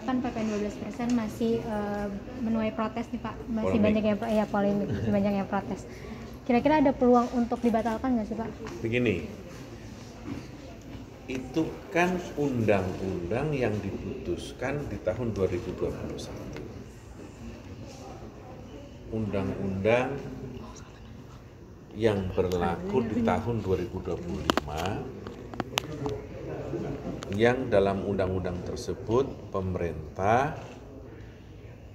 kan PPN 12% masih menuai protes nih Pak, masih Polemik. banyak yang polemik, banyak yang protes. Kira-kira ada peluang untuk dibatalkan nggak sih Pak? Begini, itu kan undang-undang yang diputuskan di tahun 2021. Undang-undang yang berlaku di tahun 2025, yang dalam undang-undang tersebut pemerintah,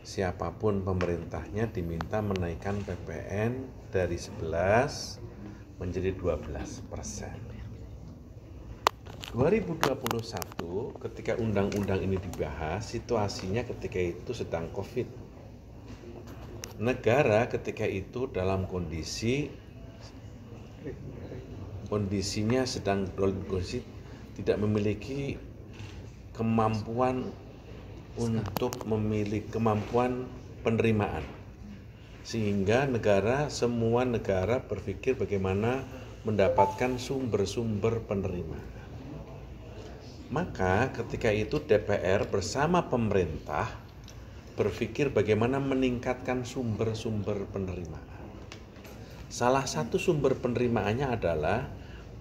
siapapun pemerintahnya diminta menaikkan PPN dari 11 menjadi 12%. 2021 ketika undang-undang ini dibahas, situasinya ketika itu sedang COVID. Negara ketika itu dalam kondisinya sedang kondisi tidak memiliki kemampuan untuk memiliki kemampuan penerimaan, sehingga semua negara berpikir bagaimana mendapatkan sumber-sumber penerimaan. Maka ketika itu DPR bersama pemerintah berpikir bagaimana meningkatkan sumber-sumber penerimaan. Salah satu sumber penerimaannya adalah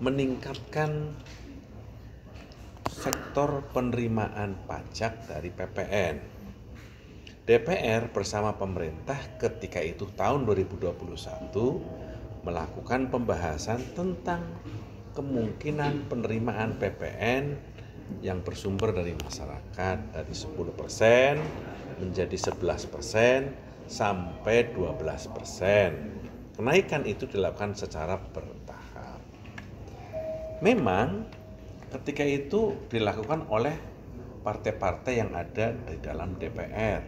meningkatkan sektor penerimaan pajak dari PPN. DPR bersama pemerintah ketika itu tahun 2021 melakukan pembahasan tentang kemungkinan penerimaan PPN yang bersumber dari masyarakat dari 10% menjadi 11% sampai 12%. Kenaikan itu dilakukan secara bertahap. Memang ketika itu dilakukan oleh partai-partai yang ada di dalam DPR.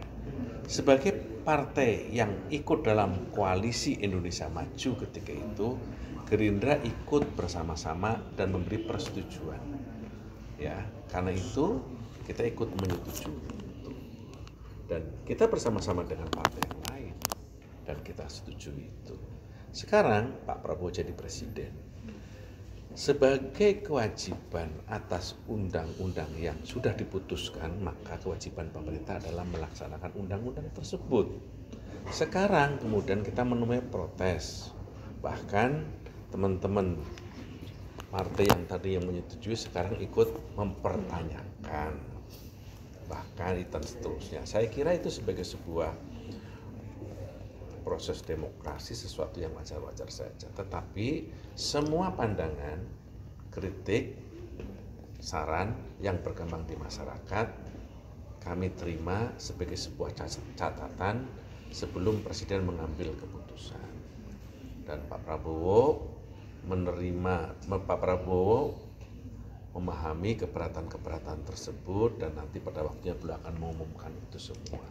Sebagai partai yang ikut dalam koalisi Indonesia Maju ketika itu, Gerindra ikut bersama-sama dan memberi persetujuan. Ya, karena itu kita ikut menyetujui. Dan kita bersama-sama dengan partai yang lain dan kita setujui itu. Sekarang Pak Prabowo jadi presiden. Sebagai kewajiban atas undang-undang yang sudah diputuskan, maka kewajiban pemerintah adalah melaksanakan undang-undang tersebut. Sekarang kemudian kita menemui protes. Bahkan teman-teman partai yang tadi yang menyetujui sekarang ikut mempertanyakan. Bahkan dan seterusnya. Saya kira itu sebagai sebuah proses demokrasi, sesuatu yang wajar-wajar saja. Tetapi semua pandangan, kritik, saran yang berkembang di masyarakat kami terima sebagai sebuah catatan sebelum Presiden mengambil keputusan. Dan Pak Prabowo memahami keberatan-keberatan tersebut dan nanti pada waktunya beliau akan mengumumkan itu semua.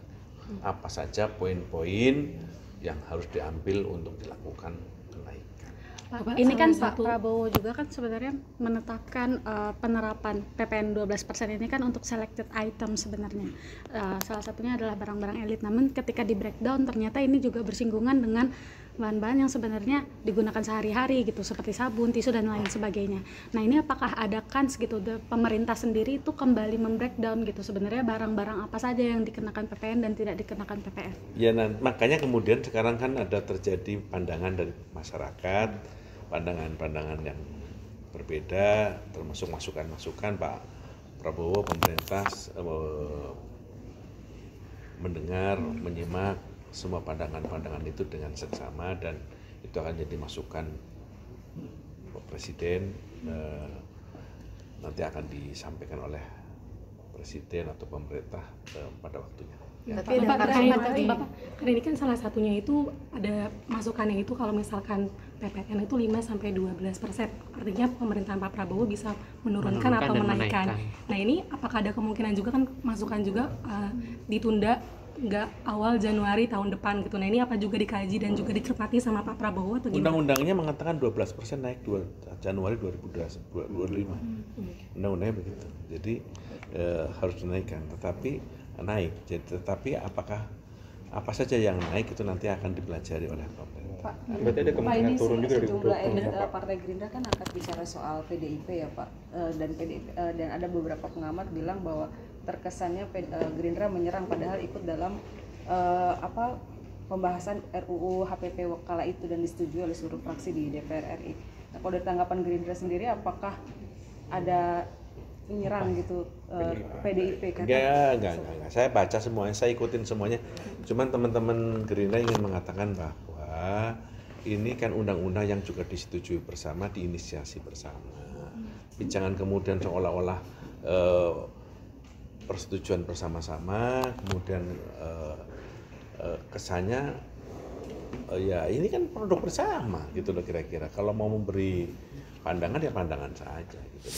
Apa saja poin-poin yang harus diambil untuk dilakukan kenaikan. Pak, ini kan Pak Prabowo juga kan sebenarnya menetapkan penerapan PPN 12% ini kan untuk selected item sebenarnya. Salah satunya adalah barang-barang elit. Namun ketika di breakdown ternyata ini juga bersinggungan dengan bahan-bahan yang sebenarnya digunakan sehari-hari gitu, seperti sabun, tisu dan lain sebagainya. Nah ini apakah ada kans gitu pemerintah sendiri itu kembali membreakdown gitu sebenarnya barang-barang apa saja yang dikenakan PPN dan tidak dikenakan PPN? Ya, makanya kemudian sekarang kan ada terjadi pandangan dari masyarakat, pandangan-pandangan yang berbeda, termasuk masukan-masukan Pak Prabowo, pemerintah mendengar, menyimak semua pandangan-pandangan itu dengan seksama dan itu akan jadi masukan Presiden, nanti akan disampaikan oleh Presiden atau pemerintah pada waktunya. Ya, tapi ada karena ini kan salah satunya itu ada masukannya itu kalau misalkan PPN itu 5-12%, artinya pemerintahan Pak Prabowo bisa menurunkan atau menaikkan. Nah ini apakah ada kemungkinan juga kan masukan juga ditunda nggak awal Januari tahun depan gitu. Nah ini apa juga dikaji dan juga dicermati sama Pak Prabowo atau gimana? Undang-undangnya mengatakan 12% naik 2 Januari 2025. Undang-undangnya begitu. Jadi harus dinaikkan, tetapi naik. Tetapi apa saja yang naik itu nanti akan dipelajari oleh pemerintah. Pak, berarti ada kemungkinan turun juga sejumlah partai Gerindra kan angkat bicara soal PDIP ya Pak, dan ada beberapa pengamat bilang bahwa terkesannya Gerindra menyerang padahal ikut dalam pembahasan RUU HPP kala itu dan disetujui oleh seluruh fraksi di DPR RI. Nah, kalau dari tanggapan Gerindra sendiri, apakah ada menyerang gitu PDIP? Enggak. Saya baca semuanya, saya ikutin semuanya. Cuman teman-teman Gerindra ingin mengatakan bahwa ini kan undang-undang yang juga disetujui bersama, diinisiasi bersama. Jangan kemudian seolah-olah persetujuan bersama-sama, kemudian kesannya ya ini kan produk bersama gitu loh kira-kira. Kalau mau memberi pandangan ya pandangan saja gitu.